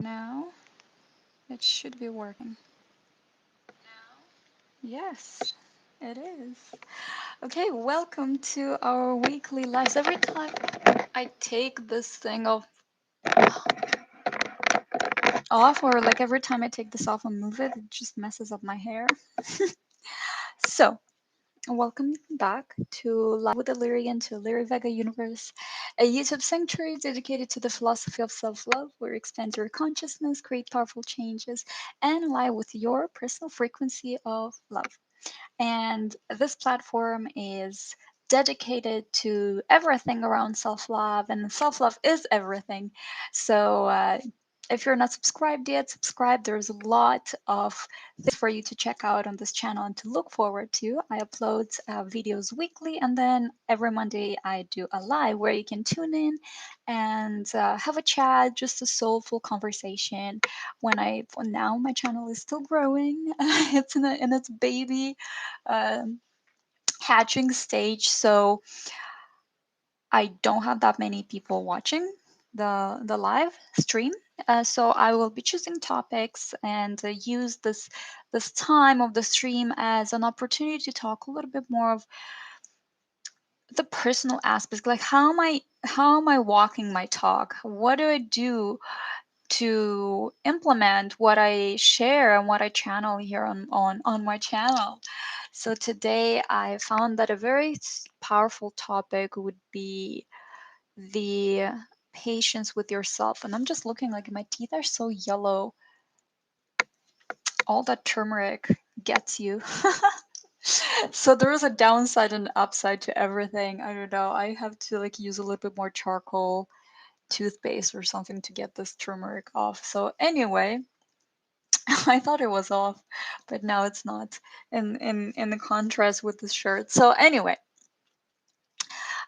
Now it should be working. Yes, it is. Okay, welcome to our weekly lives. Every time I take this thing off, or like every time I take this off and move it, it just messes up my hair. So, welcome back to Live with Aliri and to Aliri Vega Universe, a YouTube sanctuary dedicated to the philosophy of self love, where you expand your consciousness, create powerful changes, and align with your personal frequency of love. And this platform is dedicated to everything around self love, and self love is everything. So, if you're not subscribed yet, subscribe. There's a lot of things for you to check out on this channel and to look forward to. I upload videos weekly, and then every Monday I do a live where you can tune in and have a chat, just a soulful conversation. Now my channel is still growing. It's in its baby um, hatching stage, so I don't have that many people watching the live stream. So I will be choosing topics and use this time of the stream as an opportunity to talk a little bit more of the personal aspects, like how am I walking my talk? What do I do to implement what I share and what I channel here on my channel. So today I found that a very powerful topic would be the patience with yourself. And I'm just looking, like, my teeth are so yellow. All that turmeric gets you. So there is a downside and upside to everything. I don't know. I have to like use a little bit more charcoal toothpaste or something to get this turmeric off. So anyway, I thought it was off, but now it's not. In the contrast with the shirt. So anyway,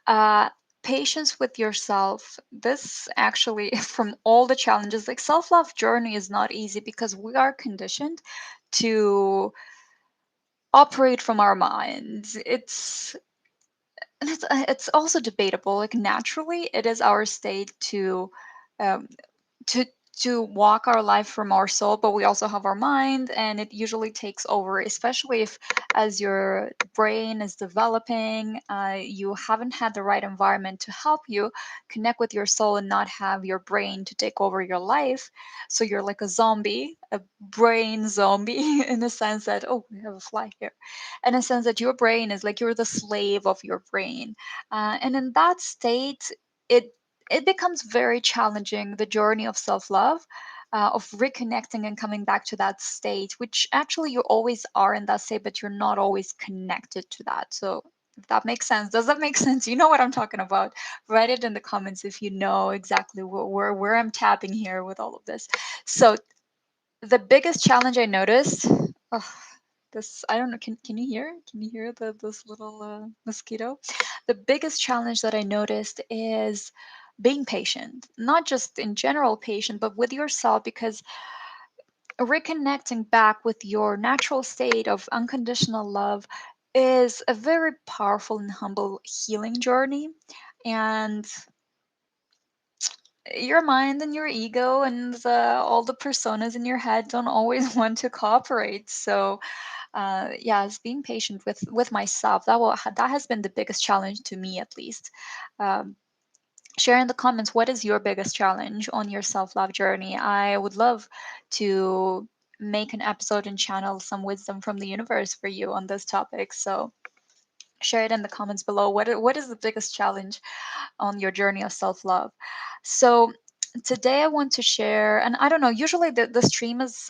uh, patience with yourself. This actually, from all the challenges, like self love journey is not easy because we are conditioned to operate from our minds. It's also debatable. Like naturally, it is our state um, to to walk our life from our soul, but we also have our mind, and it usually takes over, especially if as your brain is developing, you haven't had the right environment to help you connect with your soul and not have your brain to take over your life. So you're like a zombie, a brain zombie in the sense that, oh, we have a fly here, in a sense that your brain is like you're the slave of your brain, and in that state, it it becomes very challenging, the journey of self love, of reconnecting and coming back to that state, which actually you always are in that state, but you're not always connected to that. So, if that makes sense, does that make sense? You know what I'm talking about. Write it in the comments if you know exactly where I'm tapping here with all of this. So, the biggest challenge I noticed. Oh, this I don't know. Can you hear? Can you hear this little mosquito? The biggest challenge that I noticed is being patient, not just in general patient, but with yourself, because reconnecting back with your natural state of unconditional love is a very powerful and humble healing journey. And your mind and your ego and all the personas in your head don't always want to cooperate. So yes, being patient with myself, that has been the biggest challenge to me, at least. um, Share in the comments, what is your biggest challenge on your self-love journey? I would love to make an episode and channel some wisdom from the universe for you on this topic. So share it in the comments below. What is the biggest challenge on your journey of self-love? So today I want to share, and I don't know, usually the stream is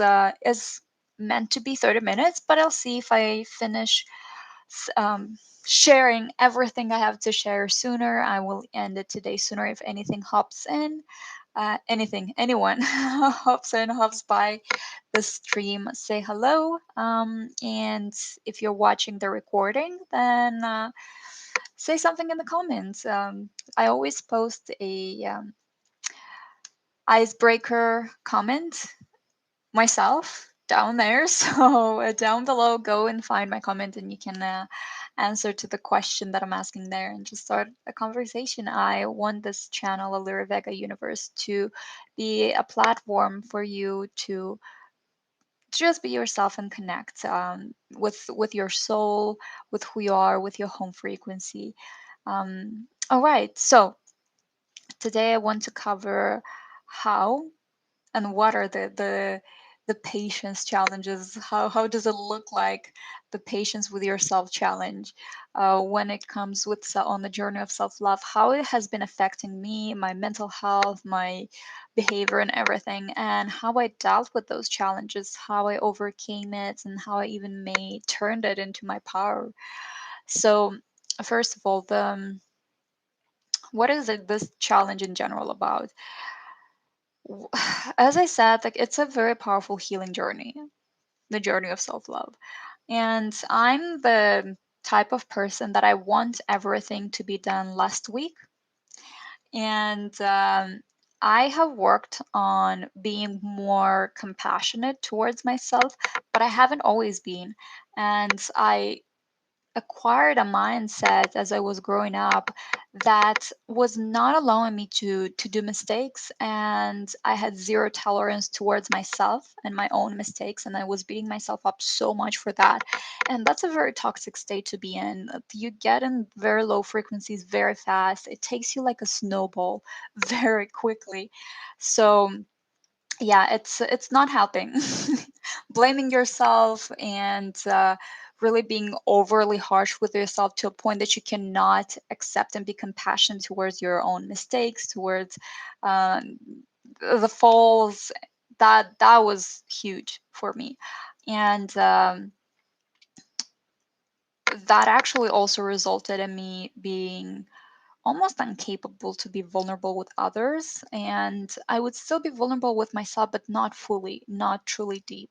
meant to be 30 minutes, but I'll see if I finish sharing everything I have to share sooner. I will end it today sooner. If anything hops in, anyone hops in, hops by the stream, say hello. And if you're watching the recording, then say something in the comments. I always post a icebreaker comment myself down there. So down below, go and find my comment, and you can answer to the question that I'm asking there and just start a conversation. I want this channel, Aliri Vega Universe, to be a platform for you to just be yourself and connect with your soul, with who you are, with your home frequency. All right, so today I want to cover how and what are the patience challenges. How does it look like, the patience with yourself challenge, when it comes with on the journey of self-love, how it has been affecting me, my mental health, my behavior and everything, and how I dealt with those challenges, how I overcame it, and how I even may turned it into my power. So first of all, the what is it, this challenge in general about? As I said, like it's a very powerful healing journey, the journey of self-love. And I'm the type of person that I want everything to be done last week. And I have worked on being more compassionate towards myself, but I haven't always been. And I acquired a mindset as I was growing up that was not allowing me to do mistakes, and I had zero tolerance towards myself and my own mistakes, and I was beating myself up so much for that. And that's a very toxic state to be in. You get in very low frequencies very fast. It takes you like a snowball very quickly. So yeah, it's not helping. Blaming yourself and really being overly harsh with yourself to a point that you cannot accept and be compassionate towards your own mistakes, towards um, the falls. That was huge for me. And that actually also resulted in me being almost incapable to be vulnerable with others, and I would still be vulnerable with myself, but not fully, not truly deep.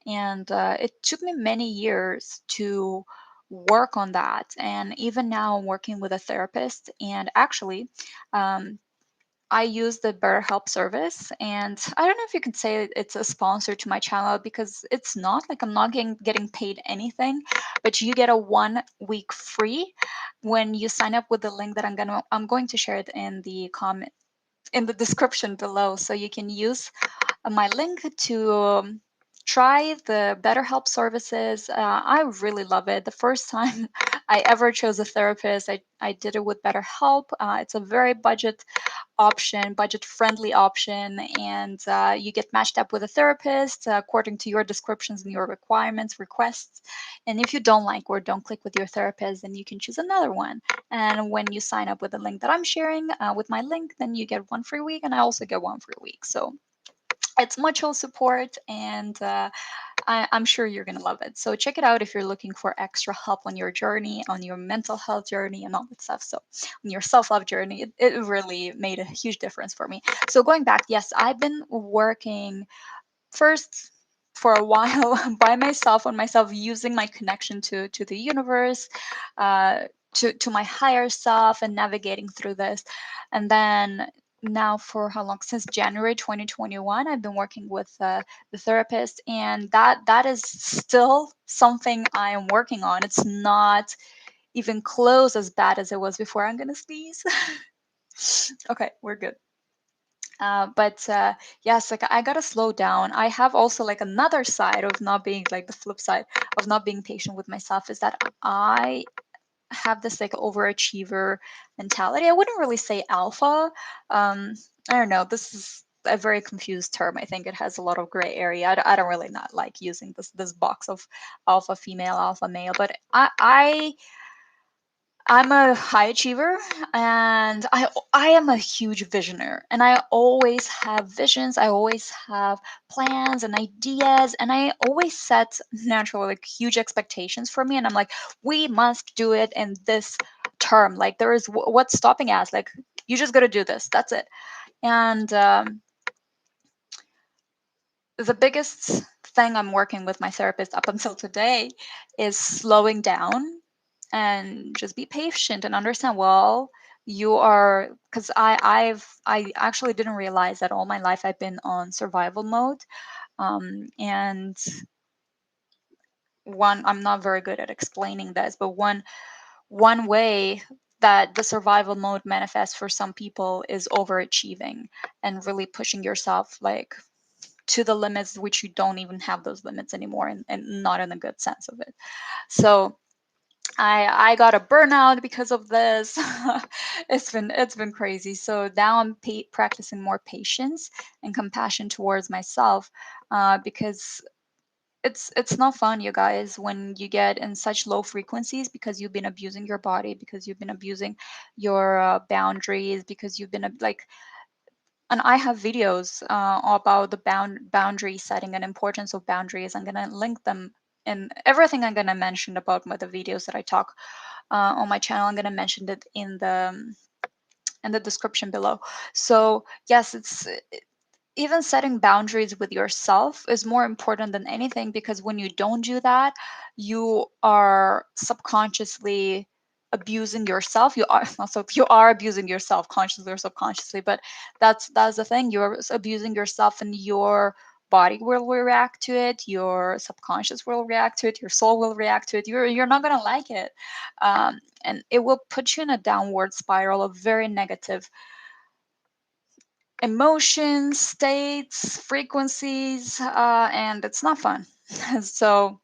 And it took me many years to work on that. And even now, I'm working with a therapist. And actually, um, I use the BetterHelp service. And I don't know if you can say it's a sponsor to my channel, because it's not like I'm not getting paid anything, but you get a 1 week free when you sign up with the link that I'm going to share it in the comment in the description below, so you can use my link to try the BetterHelp services. I really love it. The first time I ever chose a therapist, I did it with BetterHelp. It's a very budget friendly option, and you get matched up with a therapist according to your descriptions and your requirements, requests. And if you don't like or don't click with your therapist, then you can choose another one. And when you sign up with the link that I'm sharing, with my link, then you get 1 free week, and I also get 1 free week. So it's mutual support, and I'm sure you're going to love it. So check it out if you're looking for extra help on your journey, on your mental health journey, and all that stuff. So on your self-love journey, it really made a huge difference for me. So going back, yes, I've been working first for a while by myself, on myself, using my connection to the universe, uh, to my higher self, and navigating through this. And then now, for how long? Since January 2021, I've been working with the therapist, and that is still something I am working on. It's not even close as bad as it was before. I'm gonna sneeze. Okay, we're good. But yes, like I gotta slow down. I have also like another side of not being, like the flip side of not being patient with myself, is that I have this like overachiever mentality. I wouldn't really say alpha. I don't know. This is a very confused term. I think it has a lot of gray area. I don't really not like using this box of alpha female, alpha male. But I'm a high achiever, and I am a huge visionaire, and I always have visions. I always have plans and ideas, and I always set natural like huge expectations for me, and I'm like, we must do it in this term. Like there is what's stopping us? Like you just got to do this. That's it. And the biggest thing I'm working with my therapist up until today is slowing down and just be patient and understand, well, you are, because I actually didn't realize that all my life I've been on survival mode, and one, I'm not very good at explaining this, but one way that the survival mode manifests for some people is overachieving and really pushing yourself like to the limits which you don't even have those limits anymore, and not in a good sense of it. So I got a burnout because of this. It's been crazy. So now I'm practicing more patience and compassion towards myself, because it's not fun, you guys, when you get in such low frequencies because you've been abusing your body, because you've been abusing your boundaries, because you've been like. And I have videos about the boundary setting and importance of boundaries. I'm gonna link them in everything I'm gonna mention about the videos that I talk on my channel. I'm gonna mention it in the description below. So yes, it's even setting boundaries with yourself is more important than anything, because when you don't do that, you are subconsciously abusing yourself. You are not so you are abusing yourself consciously or subconsciously, but that's the thing. You're abusing yourself, and your body will react to it, your subconscious will react to it, your soul will react to it. You're not going to like it, and it will put you in a downward spiral of very negative emotions, states, frequencies, and it's not fun. So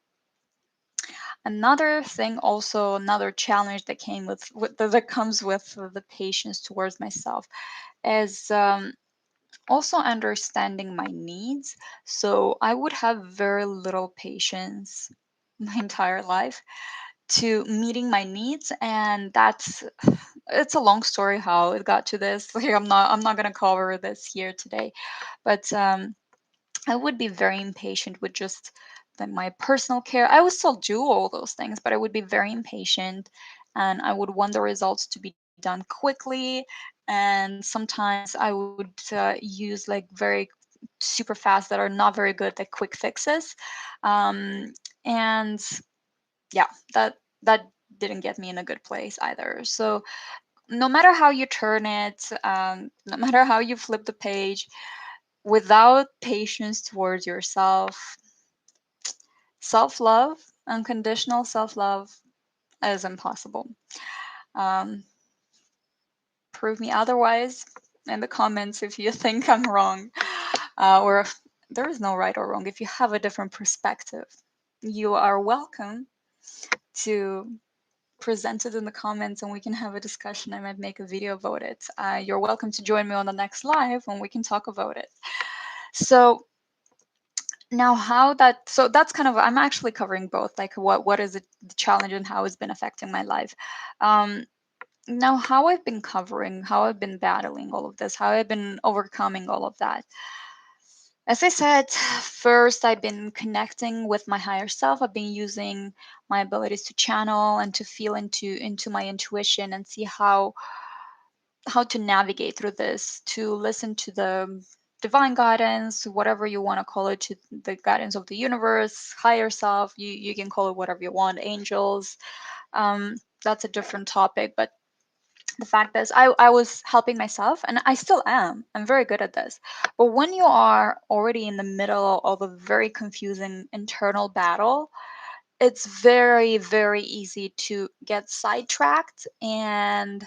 another thing, also another challenge that came that comes with the patience towards myself, is also understanding my needs. So I would have very little patience my entire life to meeting my needs, and that's it's a long story how it got to this. Like I'm not gonna cover this here today, but I would be very impatient with just my personal care. I would still do all those things, but I would be very impatient, and I would want the results to be done quickly. And sometimes I would use like very super fast that are not very good, like quick fixes. And yeah, that didn't get me in a good place either. So no matter how you turn it, no matter how you flip the page, without patience towards yourself, self love, unconditional self love, is impossible. Um, Prove me otherwise in the comments if you think I'm wrong, or if there is no right or wrong. If you have a different perspective, you are welcome to present it in the comments and we can have a discussion. I might make a video about it. You're welcome to join me on the next live and we can talk about it. So now how that so that's kind of, I'm actually covering both, like what is it, the challenge, and how it's been affecting my life. um Now how I've been covering, how I've been battling all of this, how I've been overcoming all of that. As I said, first I've been connecting with my higher self. I've been using my abilities to channel and to feel into my intuition and see how to navigate through this, to listen to the divine guidance, whatever you want to call it, to the guidance of the universe, higher self. You can call it whatever you want, angels. That's a different topic, but the fact is, I was helping myself, and I still am. I'm very good at this. But when you are already in the middle of a very confusing internal battle, it's very, very easy to get sidetracked and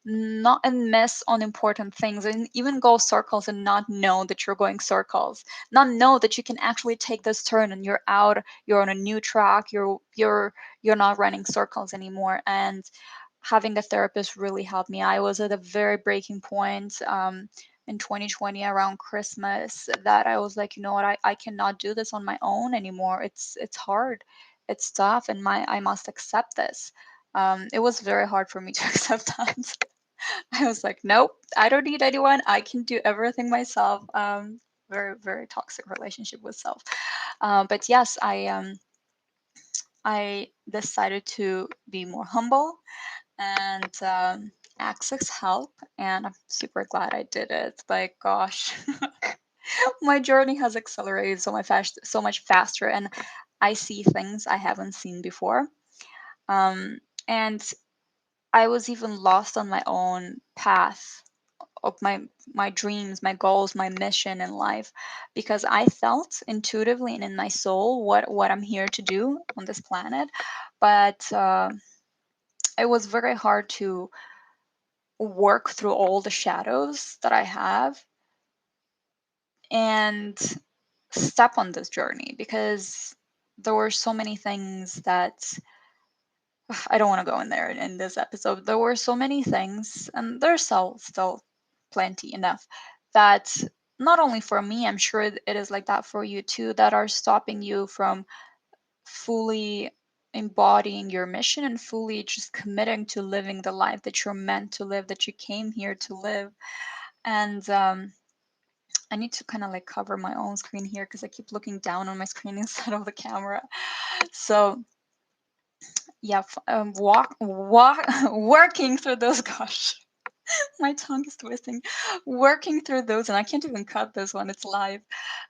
not and miss on important things, and even go circles and not know that you're going circles, not know that you can actually take this turn and you're out, you're on a new track, you're not running circles anymore. And having a therapist really helped me. I was at a very breaking point in 2020 around Christmas, that I was like, you know what, I cannot do this on my own anymore. It's hard, it's tough, and I must accept this. It was very hard for me to accept that. I was like, nope, I don't need anyone. I can do everything myself. Very, very toxic relationship with self. But yes, I decided to be more humble and access help, and I'm super glad I did it. Like, gosh, my journey has accelerated so much faster, and I see things I haven't seen before. And I was even lost on my own path of my dreams, my goals, my mission in life, because I felt intuitively and in my soul what I'm here to do on this planet. But it was very hard to work through all the shadows that I have and step on this journey, because there were so many things that I don't want to go in there in this episode. There were so many things, and there's still plenty enough, that not only for me, I'm sure it is like that for you too, that are stopping you from fully embodying your mission and fully just committing to living the life that you're meant to live, that you came here to live. And I need to kind of like cover my own screen here because I keep looking down on my screen instead of the camera. So yeah, working through those. Gosh, my tongue is twisting. Working through those, and I can't even cut this one. It's live.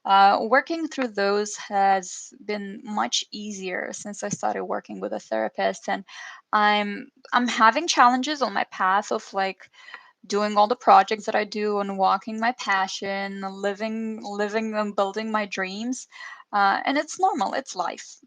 Working through those has been much easier since I started working with a therapist, and I'm having challenges on my path of like doing all the projects that I do and walking my passion, living and building my dreams. And it's normal. It's life.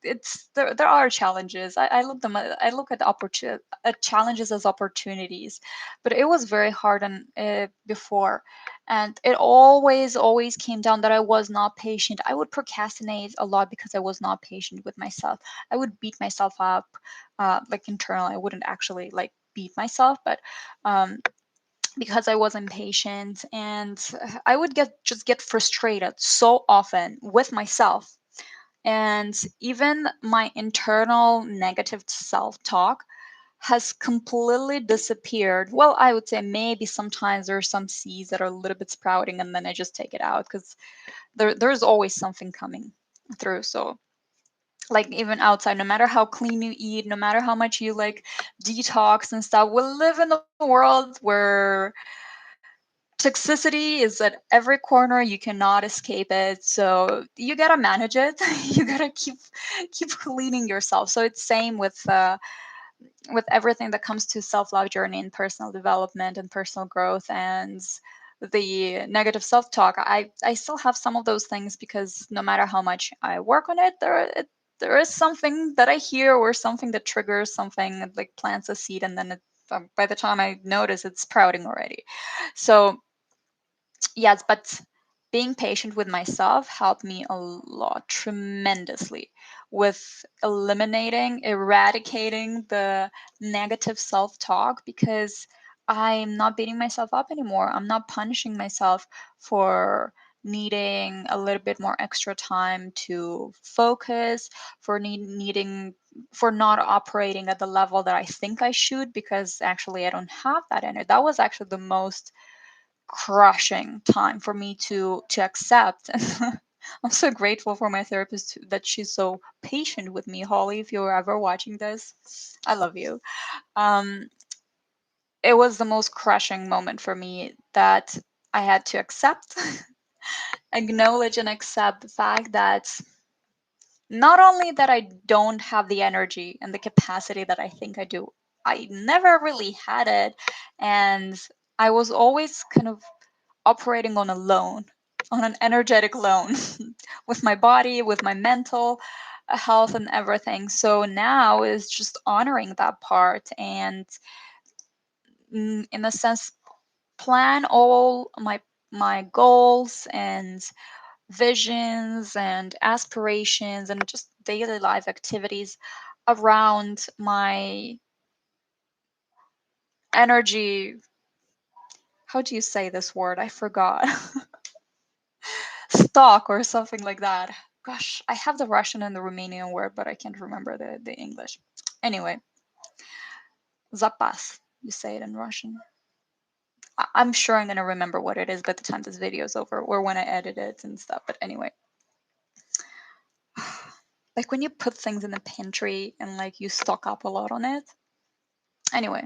It's there are challenges. I look them. I look at challenges as opportunities, but it was very hard and before, and it always came down that I was not patient. I would procrastinate a lot because I was not patient with myself. I would beat myself up, like internally. I wouldn't actually like beat myself, but um, because I was impatient, and I would get frustrated so often with myself, and even my internal negative self-talk has completely disappeared. Well, I would say maybe sometimes there are some seeds that are a little bit sprouting, and then I just take it out because there's always something coming through. So like even outside, no matter how clean you eat, no matter how much you like detox and stuff, we live in a world where toxicity is at every corner. You cannot escape it, so you gotta manage it. You gotta keep cleaning yourself. So it's same with everything that comes to self-love journey and personal development and personal growth, and the negative self-talk. I still have some of those things because no matter how much I work on it, there is something that I hear, or something that triggers something, that, like plants a seed, and then by the time I notice, it's sprouting already. So yes, but being patient with myself helped me a lot, tremendously, with eradicating the negative self talk, because I'm not beating myself up anymore. I'm not punishing myself for needing a little bit more extra time to focus, for needing, for not operating at the level that I think I should, because actually I don't have that energy. That was actually the most crushing time for me to accept. I'm so grateful for my therapist that she's so patient with me. Holly, if you're ever watching this, I love you. Um, it was the most crushing moment for me that I had to accept, acknowledge, and accept the fact that not only that I don't have the energy and the capacity that I think I do, I never really had it, and I was always kind of operating on a loan, on an energetic loan, with my body, with my mental health, and everything. So now is just honoring that part and, in a sense, plan all my goals and visions and aspirations and just daily life activities around my energy. How do you say this word? I forgot. Stock or something like that. Gosh, I have the Russian and the Romanian word, but I can't remember the English. Anyway, zapas. You say it in Russian. I'm sure I'm gonna remember what it is by the time this video is over, or when I edit it and stuff. But anyway, like when you put things in the pantry and like you stock up a lot on it. Anyway,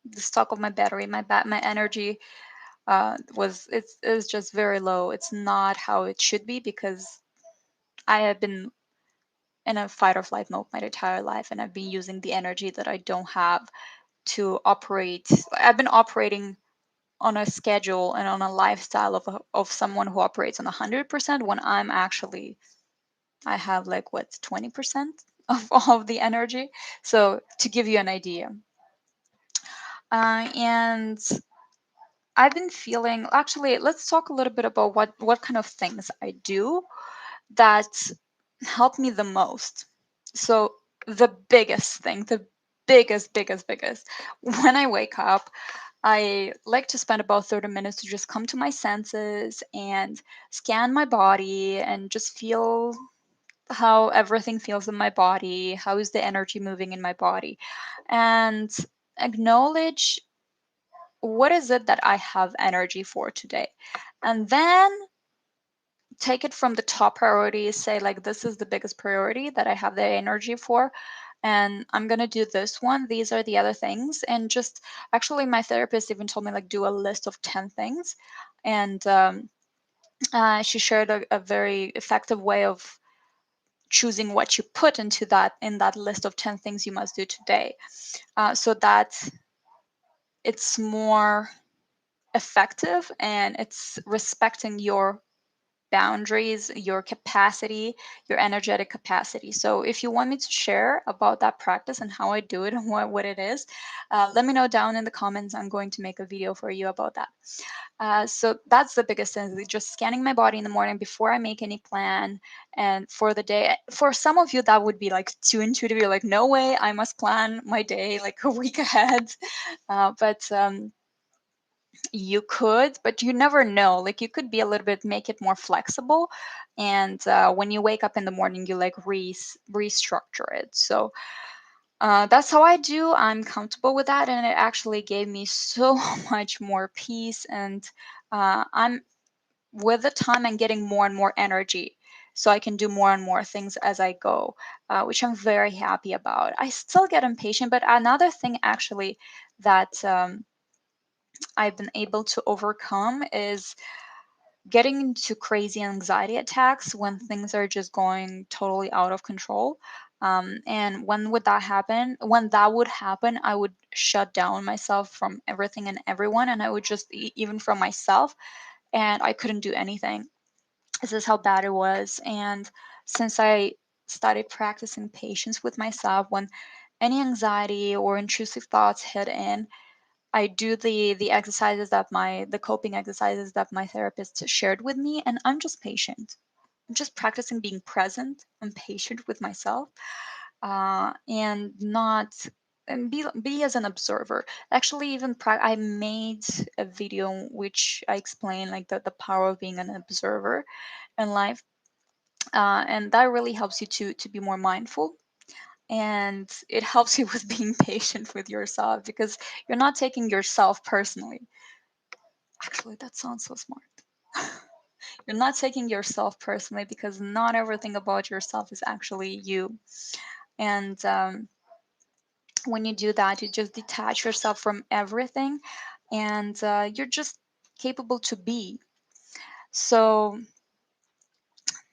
the stock of my battery, my energy is just very low. It's not how it should be, because I have been in a fight or flight mode my entire life, and I've been using the energy that I don't have to operate. I've been operating on a schedule and on a lifestyle of someone who operates on 100% when I have like what 20% of all of the energy. So to give you an idea, and I've been feeling actually. Let's talk a little bit about what kind of things I do that help me the most. So the biggest thing, the biggest, when I wake up, I like to spend about 30 minutes to just come to my senses and scan my body and just feel how everything feels in my body, how is the energy moving in my body, and acknowledge what is it that I have energy for today. And then take it from the top priority, say like this is the biggest priority that I have the energy for, and I'm gonna do this one. These are the other things, and just actually, my therapist even told me like do a list of 10 things, and she shared a very effective way of choosing what you put into that list of 10 things you must do today, so that it's more effective and it's respecting your boundaries, your capacity, your energetic capacity. So, if you want me to share about that practice and how I do it and what it is, let me know down in the comments. I'm going to make a video for you about that. So, that's the biggest thing, just scanning my body in the morning before I make any plan and for the day. For some of you, that would be like too intuitive. You're like, no way, I must plan my day like a week ahead. But you could, but you never know. Like you could be a little bit, make it more flexible, and when you wake up in the morning, you like restructure it. So that's how I do. I'm comfortable with that, and it actually gave me so much more peace. And I'm with the time, I'm getting more and more energy. So I can do more and more things as I go, which I'm very happy about. I still get impatient, but another thing actually that I've been able to overcome is getting into crazy anxiety attacks when things are just going totally out of control. And when would that happen? When that would happen, I would shut down myself from everything and everyone, and I would just even from myself, and I couldn't do anything. This is how bad it was. And since I started practicing patience with myself, when any anxiety or intrusive thoughts hit in, I do the exercises that the coping exercises that my therapist shared with me, and I'm just patient. I'm just practicing being present and patient with myself, and not and be as an observer. Actually, even I made a video which I explain like the power of being an observer in life, and that really helps you to be more mindful, and it helps you with being patient with yourself because you're not taking yourself personally. Actually, that sounds so smart. You're not taking yourself personally because not everything about yourself is actually you. And when you do that, you just detach yourself from everything, and you're just capable to be. So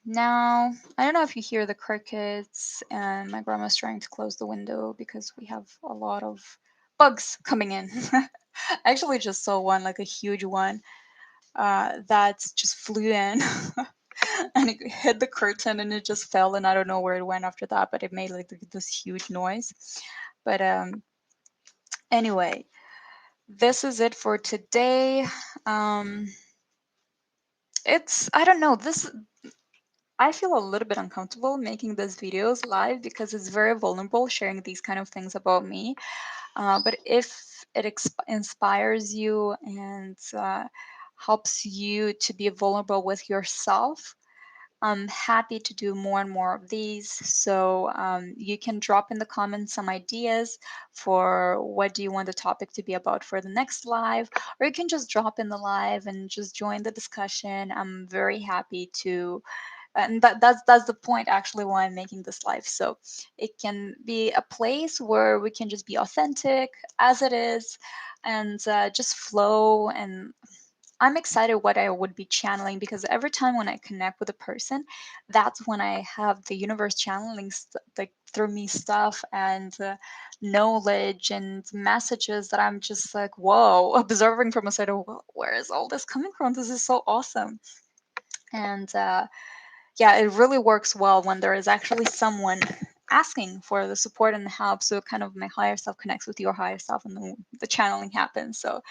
now, I don't know if you hear the crickets, and my grandma's trying to close the window because we have a lot of bugs coming in. I actually just saw one, like a huge one, that just flew in and it hit the curtain and it just fell, and I don't know where it went after that, but it made like this huge noise. But anyway, this is it for today. Um, it's I don't know this. I feel a little bit uncomfortable making these videos live because it's very vulnerable sharing these kind of things about me. But if it inspires you and helps you to be vulnerable with yourself, I'm happy to do more and more of these. So you can drop in the comments some ideas for what do you want the topic to be about for the next live, or you can just drop in the live and just join the discussion. I'm very happy to, and that's the point actually why I'm making this live. So it can be a place where we can just be authentic as it is, and just flow and I'm excited what I would be channeling, because every time when I connect with a person, that's when I have the universe channeling like through me stuff and knowledge and messages that I'm just like, whoa, observing from a side of, where is all this coming from? This is so awesome. And yeah, it really works well when there is actually someone asking for the support and the help. So kind of my higher self connects with your higher self, and the channeling happens. So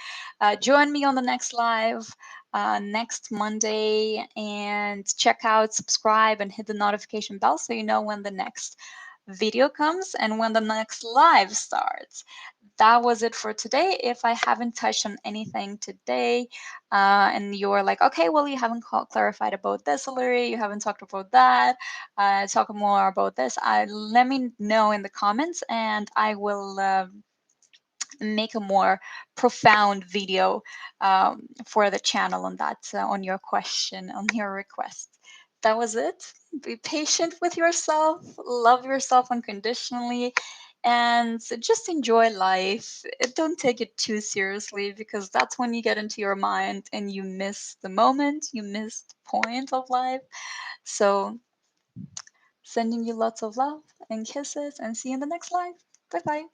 join me on the next live next Monday, and check out, subscribe, and hit the notification bell so you know when the next video comes and when the next live starts. That was it for today. If I haven't touched on anything today, and you're like, okay, well, you haven't clarified about this, Aliri, you haven't talked about that, talk more about this, let me know in the comments, and I will make a more profound video for the channel on that, on your question, on your request. That was it. Be patient with yourself, love yourself unconditionally, and just enjoy life. Don't take it too seriously, because that's when you get into your mind and you miss the moment, you miss the point of life. So, sending you lots of love and kisses, and see you in the next live. Bye bye.